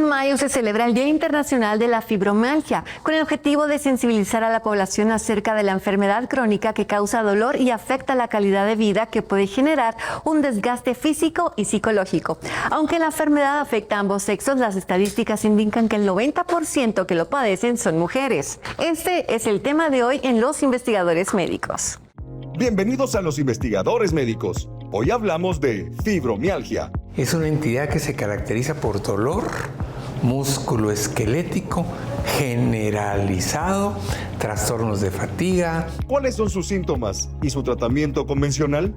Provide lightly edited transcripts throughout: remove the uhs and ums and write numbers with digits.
mayo se celebra el Día Internacional de la Fibromialgia, con el objetivo de sensibilizar a la población acerca de la enfermedad crónica que causa dolor y afecta la calidad de vida, que puede generar un desgaste físico y psicológico. Aunque la enfermedad afecta a ambos sexos, las estadísticas indican que el 90% que lo padecen son mujeres. Este es el tema de hoy en Los Investigadores Médicos. Bienvenidos a Los Investigadores Médicos. Hoy hablamos de fibromialgia. Es una entidad que se caracteriza por dolor musculoesquelético generalizado, trastornos de fatiga. ¿Cuáles son sus síntomas y su tratamiento convencional?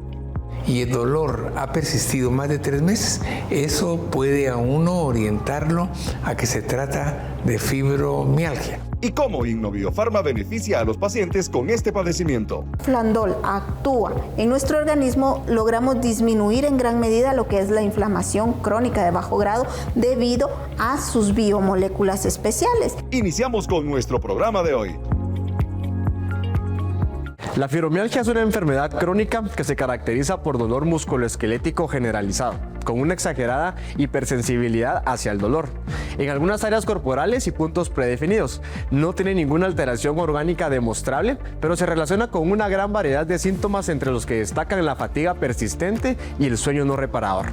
Y el dolor ha persistido más de 3 meses. Eso puede a uno orientarlo a que se trata de fibromialgia. ¿Y cómo Innoviofarma beneficia a los pacientes con este padecimiento? Flandol actúa en nuestro organismo, logramos disminuir en gran medida lo que es la inflamación crónica de bajo grado debido a sus biomoléculas especiales. Iniciamos con nuestro programa de hoy. La fibromialgia es una enfermedad crónica que se caracteriza por dolor musculoesquelético generalizado, con una exagerada hipersensibilidad hacia el dolor en algunas áreas corporales y puntos predefinidos. No tiene ninguna alteración orgánica demostrable, pero se relaciona con una gran variedad de síntomas, entre los que destacan la fatiga persistente y el sueño no reparador.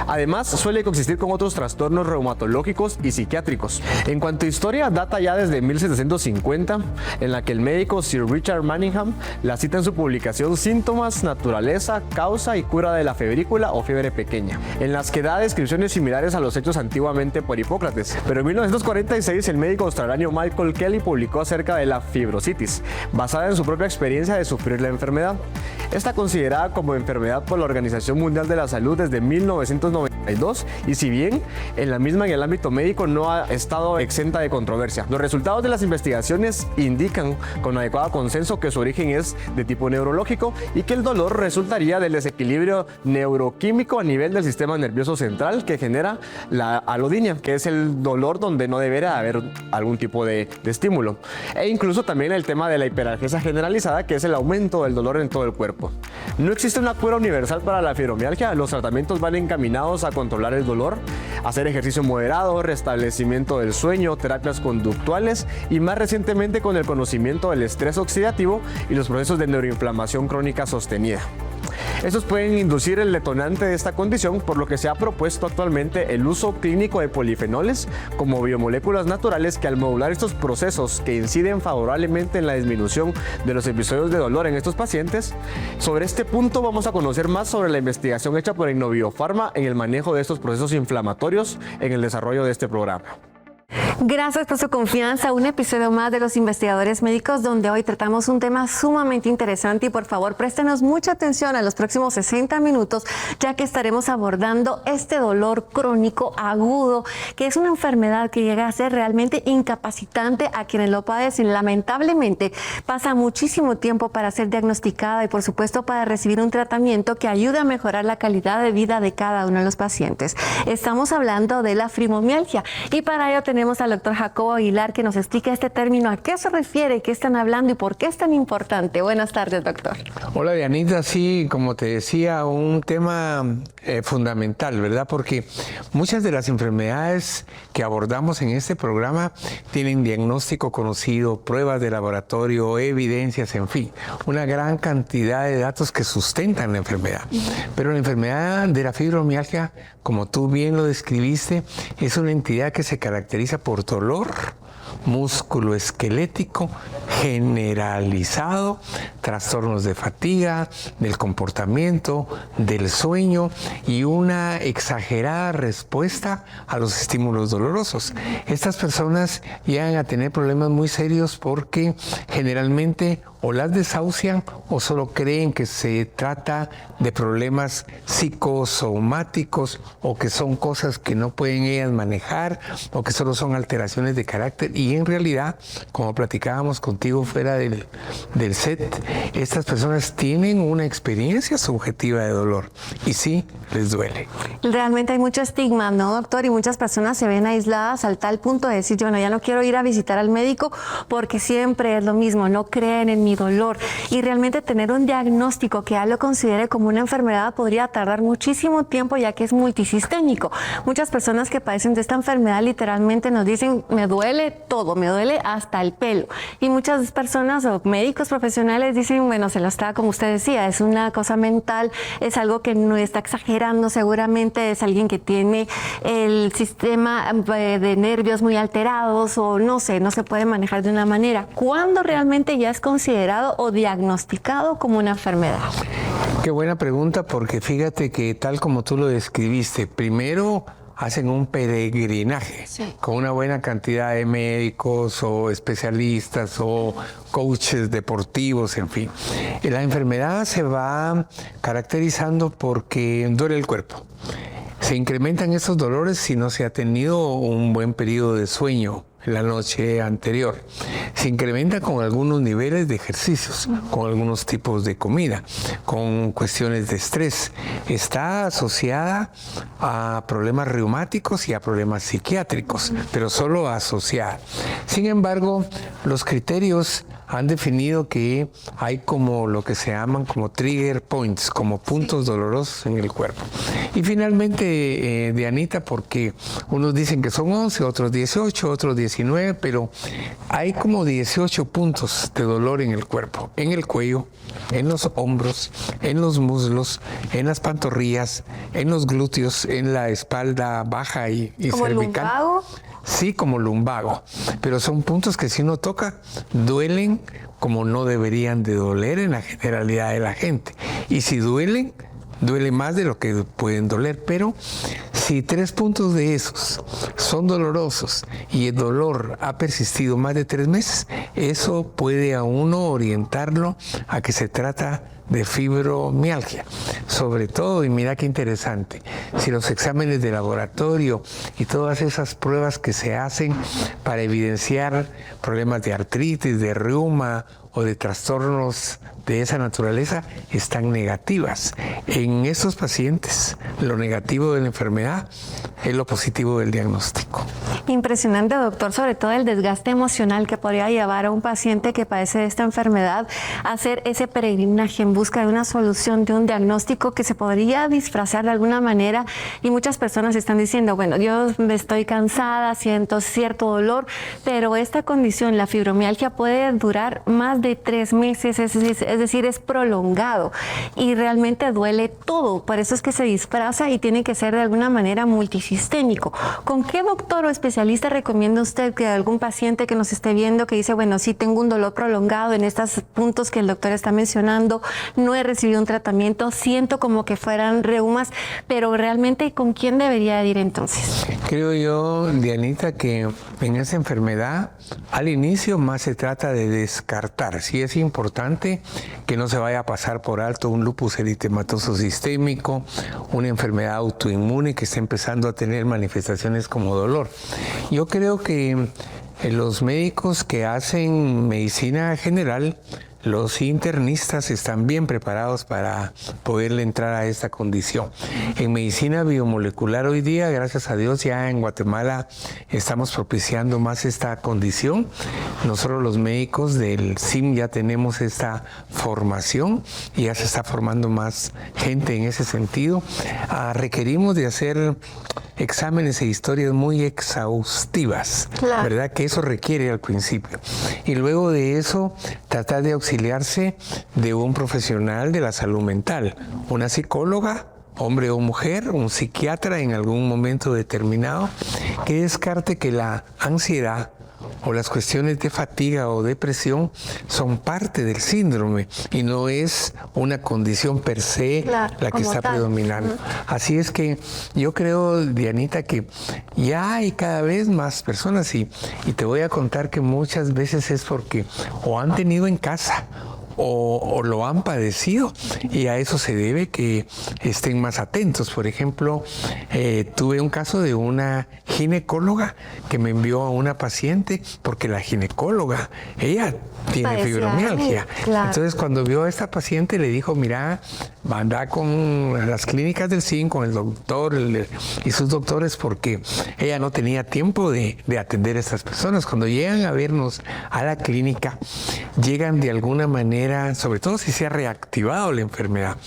Además, suele coexistir con otros trastornos reumatológicos y psiquiátricos. En cuanto a historia, data ya desde 1750, en la que el médico Sir Richard Manningham la cita en su publicación Síntomas, Naturaleza, Causa y Cura de la Febrícula o Fiebre Pequeña, en las que da descripciones similares a los hechos antiguamente por Hipócrates. Pero en 1946, el médico australiano Michael Kelly publicó acerca de la fibrositis, basada en su propia experiencia de sufrir la enfermedad. Está considerada como enfermedad por la Organización Mundial de la Salud desde 1992, y si bien en la misma en el ámbito médico no ha estado exenta de controversia. Los resultados de las investigaciones indican con adecuado consenso que su origen es de tipo neurológico y que el dolor resultaría del desequilibrio neuroquímico a nivel del sistema nervioso central que genera la alodinia, que es el dolor donde no debería haber algún tipo de estímulo. E incluso también el tema de la hiperalgesia generalizada, que es el aumento del dolor en todo el cuerpo. No existe una cura universal para la fibromialgia. Los tratamientos van encaminados a controlar el dolor, hacer ejercicio moderado, restablecimiento del sueño, terapias conductuales y más recientemente con el conocimiento del estrés oxidativo y los procesos de neuroinflamación crónica sostenida. Estos pueden inducir el detonante de esta condición, por lo que se ha propuesto actualmente el uso clínico de polifenoles como biomoléculas naturales que, al modular estos procesos que inciden favorablemente en la disminución de los episodios de dolor en estos pacientes. Sobre este punto vamos a conocer más sobre la investigación hecha por Innoviofarma en el manejo de estos procesos inflamatorios en el desarrollo de este programa. Gracias por su confianza. Un episodio más de Los Investigadores Médicos, donde hoy tratamos un tema sumamente interesante, y por favor préstenos mucha atención a los próximos 60 minutos, ya que estaremos abordando este dolor crónico agudo, que es una enfermedad que llega a ser realmente incapacitante a quienes lo padecen. Lamentablemente pasa muchísimo tiempo para ser diagnosticada y por supuesto para recibir un tratamiento que ayude a mejorar la calidad de vida de cada uno de los pacientes. Estamos hablando de la fibromialgia, y para ello tenemos al doctor Jacobo Aguilar, que nos explica este término, a qué se refiere, qué están hablando y por qué es tan importante. Buenas tardes, doctor. Hola, Dianita. Sí, como te decía, un tema fundamental, ¿verdad? Porque muchas de las enfermedades que abordamos en este programa tienen diagnóstico conocido, pruebas de laboratorio, evidencias, en fin, una gran cantidad de datos que sustentan la enfermedad. Pero la enfermedad de la fibromialgia, como tú bien lo describiste, es una entidad que se caracteriza por dolor musculoesquelético generalizado, trastornos de fatiga, del comportamiento, del sueño y una exagerada respuesta a los estímulos dolorosos. Estas personas llegan a tener problemas muy serios porque generalmente o las desahucian o solo creen que se trata de problemas psicosomáticos o que son cosas que no pueden ellas manejar o que solo son alteraciones de carácter, y en realidad, como platicábamos contigo fuera del set, estas personas tienen una experiencia subjetiva de dolor y sí les duele. Realmente hay mucho estigma, ¿no, doctor? Y muchas personas se ven aisladas al tal punto de decir, bueno, ya no quiero ir a visitar al médico porque siempre es lo mismo, no creen en mi dolor. Y realmente tener un diagnóstico que ya lo considere como una enfermedad podría tardar muchísimo tiempo, ya que es multisistémico. Muchas personas que padecen de esta enfermedad literalmente nos dicen, me duele todo, me duele hasta el pelo. Y muchas personas o médicos profesionales dicen, bueno, se lo está, como usted decía, es una cosa mental, es algo que no está exagerando, seguramente es alguien que tiene el sistema de nervios muy alterados o no sé, no se puede manejar de una manera. ¿Cuándo realmente ya es considerado o diagnosticado como una enfermedad? Qué buena pregunta, porque fíjate que tal como tú lo describiste, primero hacen un peregrinaje con una buena cantidad de médicos o especialistas o coaches deportivos, en fin. La enfermedad se va caracterizando porque duele el cuerpo. Se incrementan esos dolores si no se ha tenido un buen periodo de sueño la noche anterior. Se incrementa con algunos niveles de ejercicios, con algunos tipos de comida, con cuestiones de estrés. Está asociada a problemas reumáticos y a problemas psiquiátricos, pero solo asociada. Sin embargo, los criterios han definido que hay como lo que se llaman como trigger points, como puntos dolorosos en el cuerpo. Y finalmente, Dianita, porque unos dicen que son 11, otros 18, otros 19, pero hay como 18 puntos de dolor en el cuerpo, en el cuello, en los hombros, en los muslos, en las pantorrillas, en los glúteos, en la espalda baja y ¿Como cervical. lumbago? Sí, como lumbago, pero son puntos que si uno toca, duelen como no deberían de doler en la generalidad de la gente. Y si duelen, duele más de lo que pueden doler, pero si 3 puntos de esos son dolorosos y el dolor ha persistido más de 3 meses, eso puede a uno orientarlo a que se trata de fibromialgia. Sobre todo, y mira qué interesante, si los exámenes de laboratorio y todas esas pruebas que se hacen para evidenciar problemas de artritis, de reuma o de trastornos de esa naturaleza están negativas. En esos pacientes, lo negativo de la enfermedad es lo positivo del diagnóstico. Impresionante, doctor, sobre todo el desgaste emocional que podría llevar a un paciente que padece de esta enfermedad a hacer ese peregrinaje en busca de una solución, de un diagnóstico que se podría disfrazar de alguna manera. Y muchas personas están diciendo, bueno, yo estoy cansada, siento cierto dolor, pero esta condición, la fibromialgia, puede durar más de 3 meses, es decir, es prolongado y realmente duele todo. Por eso es que se disfraza y tiene que ser de alguna manera multisistémico. ¿Con qué doctor o especialista recomienda usted que algún paciente que nos esté viendo que dice, bueno, sí tengo un dolor prolongado en estos puntos que el doctor está mencionando, no he recibido un tratamiento, siento como que fueran reumas, pero realmente ¿con quién debería ir entonces? Creo yo, Dianita, que en esa enfermedad al inicio más se trata de descartar. Sí es importante que no se vaya a pasar por alto un lupus eritematoso sistémico, una enfermedad autoinmune que está empezando a tener manifestaciones como dolor. Yo creo que los médicos que hacen medicina general, los internistas están bien preparados para poderle entrar a esta condición. En medicina biomolecular hoy día, gracias a Dios, ya en Guatemala estamos propiciando más esta condición. Nosotros los médicos del CIM ya tenemos esta formación y ya se está formando más gente en ese sentido. Requerimos de hacer exámenes e historias muy exhaustivas, claro, ¿verdad? Que eso requiere al principio. Y luego de eso, tratar de auxiliarse de un profesional de la salud mental, una psicóloga, hombre o mujer, un psiquiatra en algún momento determinado, que descarte que la ansiedad o las cuestiones de fatiga o depresión son parte del síndrome y no es una condición per se, claro, la que está predominando. Así es que yo creo, Dianita, que ya hay cada vez más personas y te voy a contar que muchas veces es porque o han tenido en casa o lo han padecido y a eso se debe que estén más atentos. Por ejemplo, tuve un caso de una ginecóloga que me envió a una paciente porque la ginecóloga, ella tiene fibromialgia. Claro. Entonces, cuando vio a esta paciente le dijo, mira, anda con las clínicas del CIN, con el doctor y sus doctores, porque ella no tenía tiempo de atender a estas personas. Cuando llegan a vernos a la clínica, llegan de alguna manera, sobre todo si se ha reactivado la enfermedad,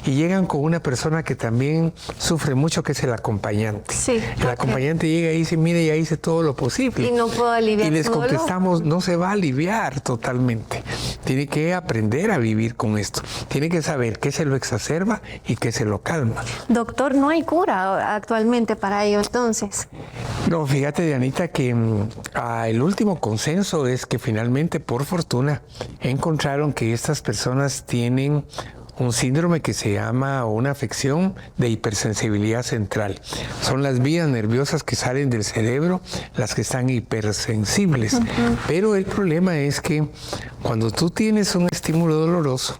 y llegan con una persona que también sufre mucho, que es el acompañante. Sí, el acompañante llega y dice, mire, ya hice todo lo posible. Y no puedo aliviar. Y les su dolor. contestamos, no se va a aliviar totalmente. Tiene que aprender a vivir con esto. Tiene que saber qué se lo exacerba y qué se lo calma. Doctor, no hay cura actualmente para ello, entonces. No, fíjate, Dianita, que el último consenso es que finalmente, por fortuna, encontraron que estas personas tienen un síndrome que se llama, o una afección de hipersensibilidad central. Son las vías nerviosas que salen del cerebro las que están hipersensibles. Pero el problema es que cuando tú tienes un estímulo doloroso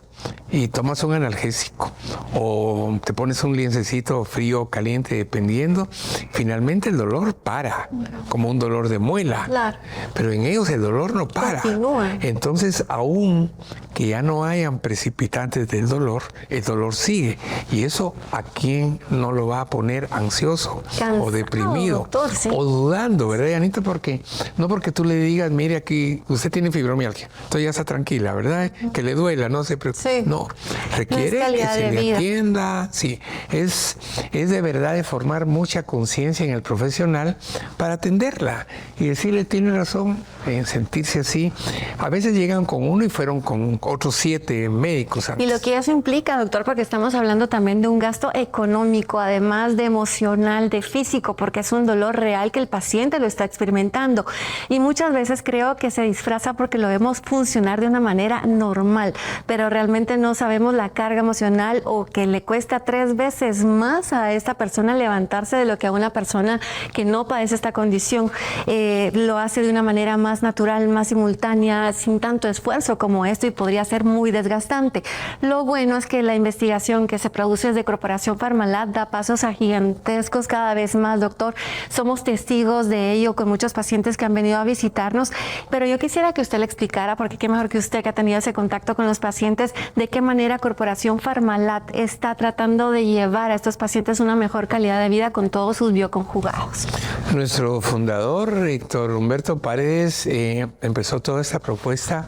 y tomas un analgésico o te pones un lienzecito frío o caliente, dependiendo, finalmente el dolor para, como un dolor de muela. Claro. Pero en ellos el dolor no para. Continúa. Entonces, aún que ya no hayan precipitantes del dolor, el dolor sigue. Y eso, ¿a quién no lo va a poner ansioso Cansado, o deprimido? doctor, sí. O dudando, ¿verdad, Anita? Porque no porque tú le digas, mire, aquí usted tiene fibromialgia, entonces ya está tranquila, ¿verdad? Que le duela, no se preocupe. Sí. No, requiere No es que calidad se de le vida. atienda. Sí, es de verdad de formar mucha conciencia en el profesional para atenderla y decirle, tiene razón en sentirse así. A veces llegan con uno y fueron con otros 7 médicos antes. Y lo que eso implica, doctor, porque estamos hablando también de un gasto económico, además de emocional, de físico, porque es un dolor real que el paciente lo está experimentando. Y muchas veces creo que se disfraza porque lo vemos funcionar de una manera normal, pero realmente no sabemos la carga emocional, o que le cuesta 3 veces más a esta persona levantarse de lo que a una persona que no padece esta condición. Lo hace de una manera más natural, más simultánea, sin tanto esfuerzo como esto, y podría ser muy desgastante. Lo bueno es que la investigación que se produce desde Corporación Pharmalab da pasos a gigantescos cada vez más, doctor. Somos testigos de ello con muchos pacientes que han venido a visitarnos, pero yo quisiera que usted le explicara, porque qué mejor que usted, que ha tenido ese contacto con los pacientes, de qué manera Corporación Pharmalab está tratando de llevar a estos pacientes una mejor calidad de vida con todos sus bioconjugados. Nuestro fundador, Héctor Humberto Paredes, empezó toda esta propuesta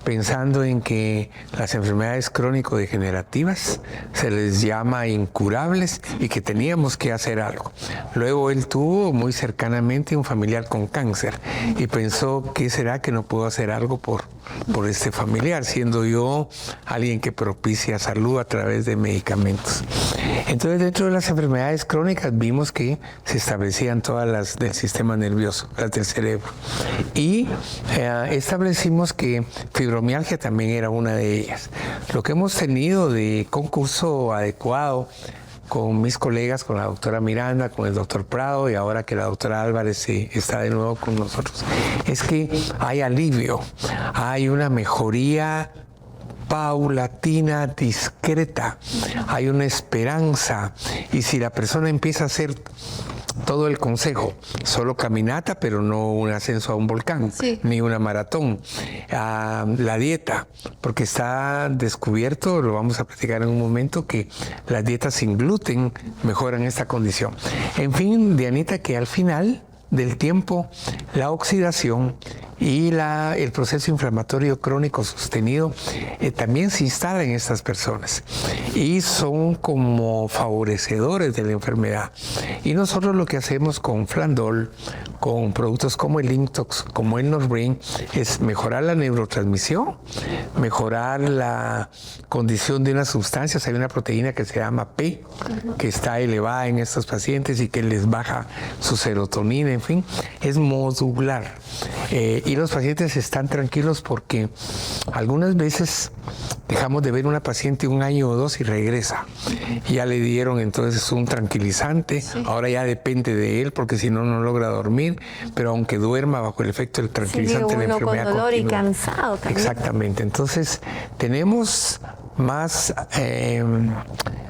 pensando en que las enfermedades crónico-degenerativas se les llama incurables y que teníamos que hacer algo. Luego él tuvo muy cercanamente un familiar con cáncer y pensó, ¿qué será que no puedo hacer algo por este familiar, siendo yo alguien que propicia salud a través de medicamentos? Entonces, dentro de las enfermedades crónicas vimos que se establecían todas las del sistema nervioso, las del cerebro. Y establecimos que fibromialgia también era una de ellas. Lo que hemos tenido de concurso adecuado con mis colegas, con la doctora Miranda, con el doctor Prado, y ahora que la doctora Álvarez está de nuevo con nosotros, es que hay alivio, hay una mejoría paulatina, discreta, hay una esperanza. Y si la persona empieza a hacer todo el consejo, solo caminata, pero no un ascenso a un volcán, sí, ni una maratón, la dieta, porque está descubierto, lo vamos a platicar en un momento, que las dietas sin gluten mejoran esta condición. En fin, Dianita, que al final del tiempo, la oxidación y el proceso inflamatorio crónico sostenido también se instala en estas personas y son como favorecedores de la enfermedad. Y nosotros lo que hacemos con Flandol, con productos como el Intox, como el Norbrain, es mejorar la neurotransmisión, mejorar la condición de unas sustancias. Hay una proteína que se llama P, que está elevada en estos pacientes y que les baja su serotonina, en fin, es modular. Y los pacientes están tranquilos porque algunas veces dejamos de ver una paciente 1 año o 2 y regresa. Ya le dieron entonces un tranquilizante, sí, ahora ya depende de él porque si no, no logra dormir, pero aunque duerma bajo el efecto del tranquilizante, sí, la enfermedad con dolor continúa. Y cansado también. Exactamente, entonces tenemos más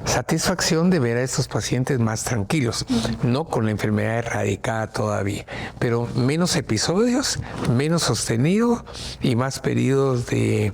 satisfacción de ver a estos pacientes más tranquilos, no con la enfermedad erradicada todavía, pero menos episodios, menos sostenido y más periodos de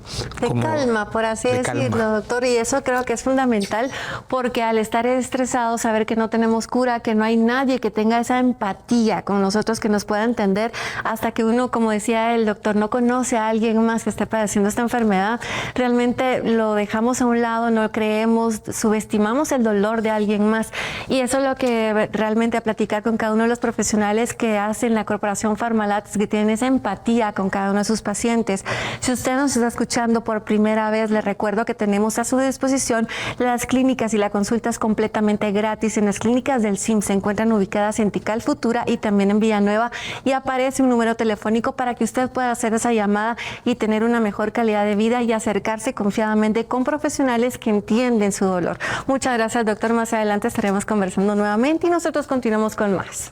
calma, por así decirlo, doctor. Y eso creo que es fundamental, porque al estar estresados, saber que no tenemos cura, que no hay nadie que tenga esa empatía con nosotros, que nos pueda entender, hasta que uno, como decía el doctor, no conoce a alguien más que esté padeciendo esta enfermedad, realmente lo dejamos a un lado, no creemos, subestimamos el dolor de alguien más. Y eso es lo que realmente a platicar con cada uno de los profesionales que hacen la Corporación Pharmalax, que tienen esa empatía con cada uno de sus pacientes. Si usted nos está escuchando por primera vez, le recuerdo que tenemos a su disposición las clínicas y las consultas completamente gratis en las clínicas del CIMS. Se encuentran ubicadas en Tikal Futura y también en Villanueva, y aparece un número telefónico para que usted pueda hacer esa llamada y tener una mejor calidad de vida y acercarse confiadamente con profesionales que entienden su dolor. Muchas gracias, doctor. Más adelante estaremos conversando nuevamente y nosotros continuamos con más.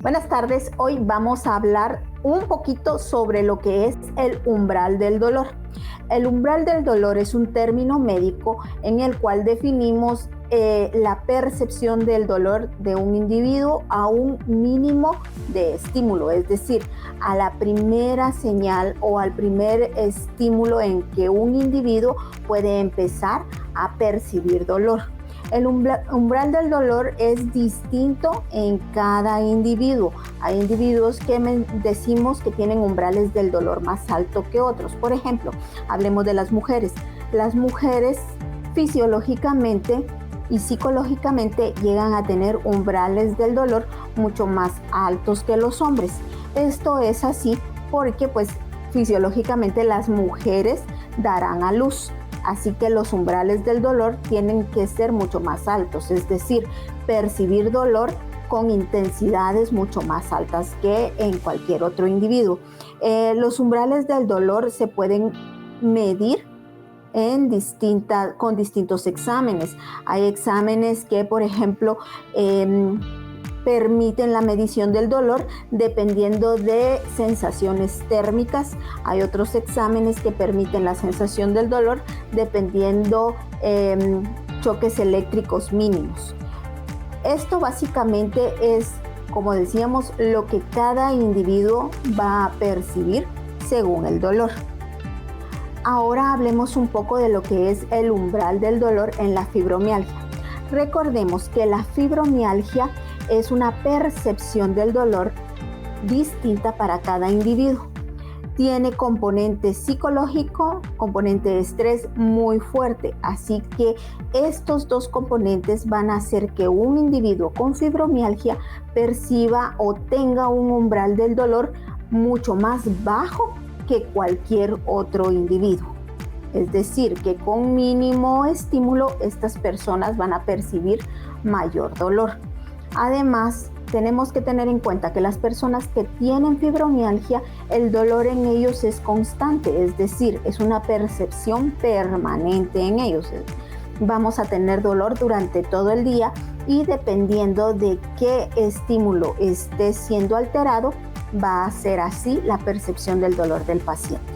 Buenas tardes. Hoy vamos a hablar un poquito sobre lo que es el umbral del dolor. El umbral del dolor es un término médico en el cual definimos la percepción del dolor de un individuo a un mínimo de estímulo, es decir, a la primera señal o al primer estímulo en que un individuo puede empezar a percibir dolor. El umbral del dolor es distinto en cada individuo. Hay individuos que decimos que tienen umbrales del dolor más alto que otros. Por ejemplo, hablemos de las mujeres. Las mujeres fisiológicamente y psicológicamente llegan a tener umbrales del dolor mucho más altos que los hombres. Esto es así porque pues fisiológicamente las mujeres darán a luz. Así que los umbrales del dolor tienen que ser mucho más altos, es decir, percibir dolor con intensidades mucho más altas que en cualquier otro individuo. Los umbrales del dolor se pueden medir con distintos exámenes. Hay exámenes que, por ejemplo, permiten la medición del dolor dependiendo de sensaciones térmicas. Hay otros exámenes que permiten la sensación del dolor dependiendo choques eléctricos mínimos. Esto básicamente es, como decíamos, lo que cada individuo va a percibir según el dolor. Ahora hablemos un poco de lo que es el umbral del dolor en la fibromialgia. Recordemos que la fibromialgia es una percepción del dolor distinta para cada individuo. Tiene componente psicológico, componente de estrés muy fuerte, así que estos dos componentes van a hacer que un individuo con fibromialgia perciba o tenga un umbral del dolor mucho más bajo que cualquier otro individuo. Es decir, que con mínimo estímulo estas personas van a percibir mayor dolor. Además, tenemos que tener en cuenta que las personas que tienen fibromialgia, el dolor en ellos es constante, es decir, es una percepción permanente en ellos. Vamos a tener dolor durante todo el día y dependiendo de qué estímulo esté siendo alterado, va a ser así la percepción del dolor del paciente.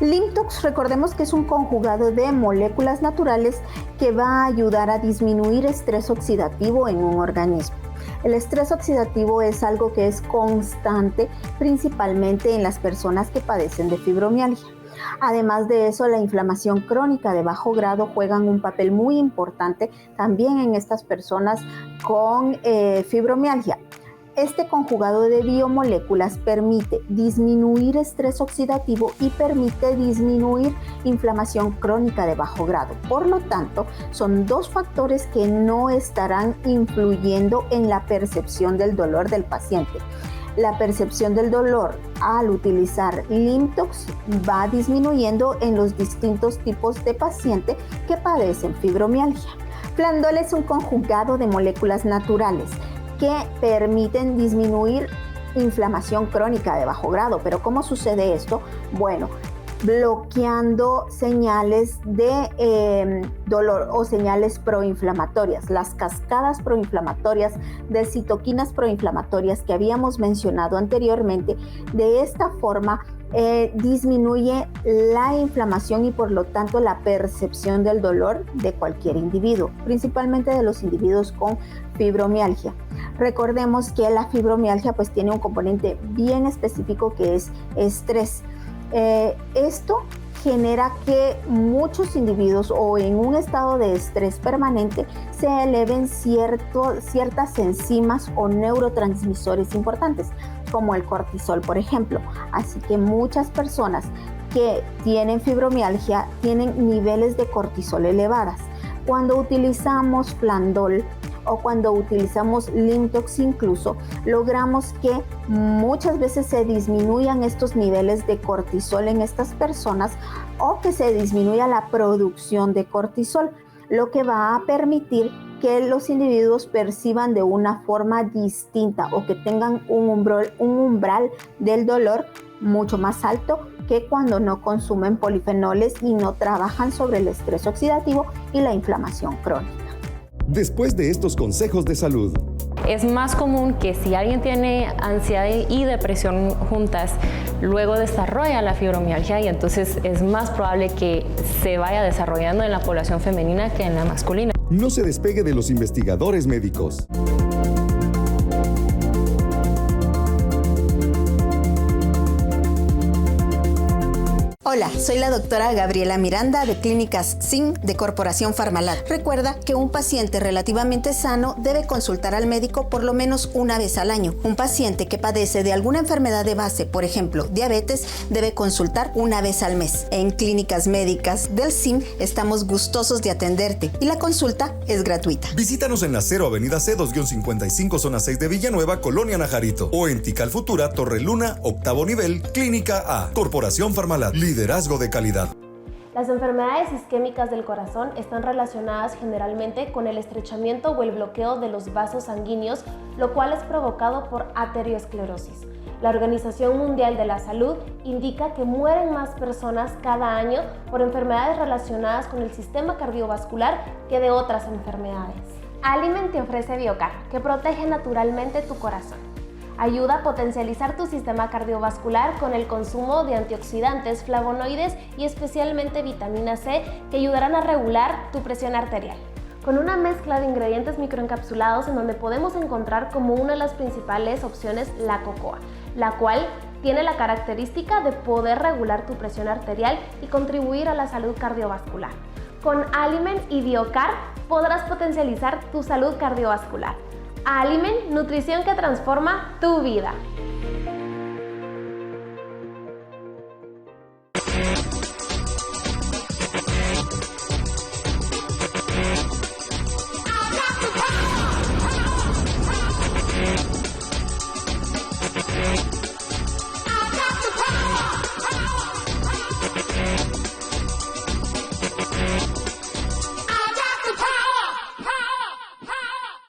Limtox, recordemos que es un conjugado de moléculas naturales que va a ayudar a disminuir estrés oxidativo en un organismo. El estrés oxidativo es algo que es constante, principalmente en las personas que padecen de fibromialgia. Además de eso, la inflamación crónica de bajo grado juega un papel muy importante también en estas personas con fibromialgia. Este conjugado de biomoléculas permite disminuir estrés oxidativo y permite disminuir inflamación crónica de bajo grado. Por lo tanto, son dos factores que no estarán influyendo en la percepción del dolor del paciente. La percepción del dolor al utilizar Limtox va disminuyendo en los distintos tipos de paciente que padecen fibromialgia. Flandol es un conjugado de moléculas naturales que permiten disminuir inflamación crónica de bajo grado. ¿Pero cómo sucede esto? Bueno, bloqueando señales de dolor o señales proinflamatorias, las cascadas proinflamatorias de citoquinas proinflamatorias que habíamos mencionado anteriormente. De esta forma disminuye la inflamación y por lo tanto la percepción del dolor de cualquier individuo, principalmente de los individuos con fibromialgia. Recordemos que la fibromialgia pues tiene un componente bien específico que es estrés. Esto genera que muchos individuos o en un estado de estrés permanente se eleven ciertas enzimas o neurotransmisores importantes, como el cortisol, por ejemplo. Así que muchas personas que tienen fibromialgia tienen niveles de cortisol elevadas. Cuando utilizamos Plandol o cuando utilizamos Lintox incluso, logramos que muchas veces se disminuyan estos niveles de cortisol en estas personas o que se disminuya la producción de cortisol, lo que va a permitir que los individuos perciban de una forma distinta o que tengan un umbral del dolor mucho más alto que cuando no consumen polifenoles y no trabajan sobre el estrés oxidativo y la inflamación crónica. Después de estos consejos de salud, es más común que si alguien tiene ansiedad y depresión juntas, luego desarrolla la fibromialgia y entonces es más probable que se vaya desarrollando en la población femenina que en la masculina. no se despegue de los investigadores médicos. Hola, soy la doctora Gabriela Miranda de Clínicas SIN de Corporación Farmalat. Recuerda que un paciente relativamente sano debe consultar al médico por lo menos una vez al año. Un paciente que padece de alguna enfermedad de base, por ejemplo, diabetes, debe consultar una vez al mes. En Clínicas Médicas del SIN estamos gustosos de atenderte y la consulta es gratuita. Visítanos en la 0 Avenida C2-55 Zona 6 de Villanueva, Colonia Najarito, o en Tikal Futura, Torre Luna, octavo nivel, Clínica A. Corporación Farmalat, liderazgo de calidad. Las enfermedades isquémicas del corazón están relacionadas generalmente con el estrechamiento o el bloqueo de los vasos sanguíneos, lo cual es provocado por arteriosclerosis. La Organización Mundial de la Salud indica que mueren más personas cada año por enfermedades relacionadas con el sistema cardiovascular que de otras enfermedades. Aliment te ofrece Biocar, que protege naturalmente tu corazón. Ayuda a potencializar tu sistema cardiovascular con el consumo de antioxidantes, flavonoides y especialmente vitamina C que ayudarán a regular tu presión arterial. Con una mezcla de ingredientes microencapsulados en donde podemos encontrar como una de las principales opciones la cocoa, la cual tiene la característica de poder regular tu presión arterial y contribuir a la salud cardiovascular. Con Aliment y Biocar podrás potencializar tu salud cardiovascular. Aliment, nutrición que transforma tu vida.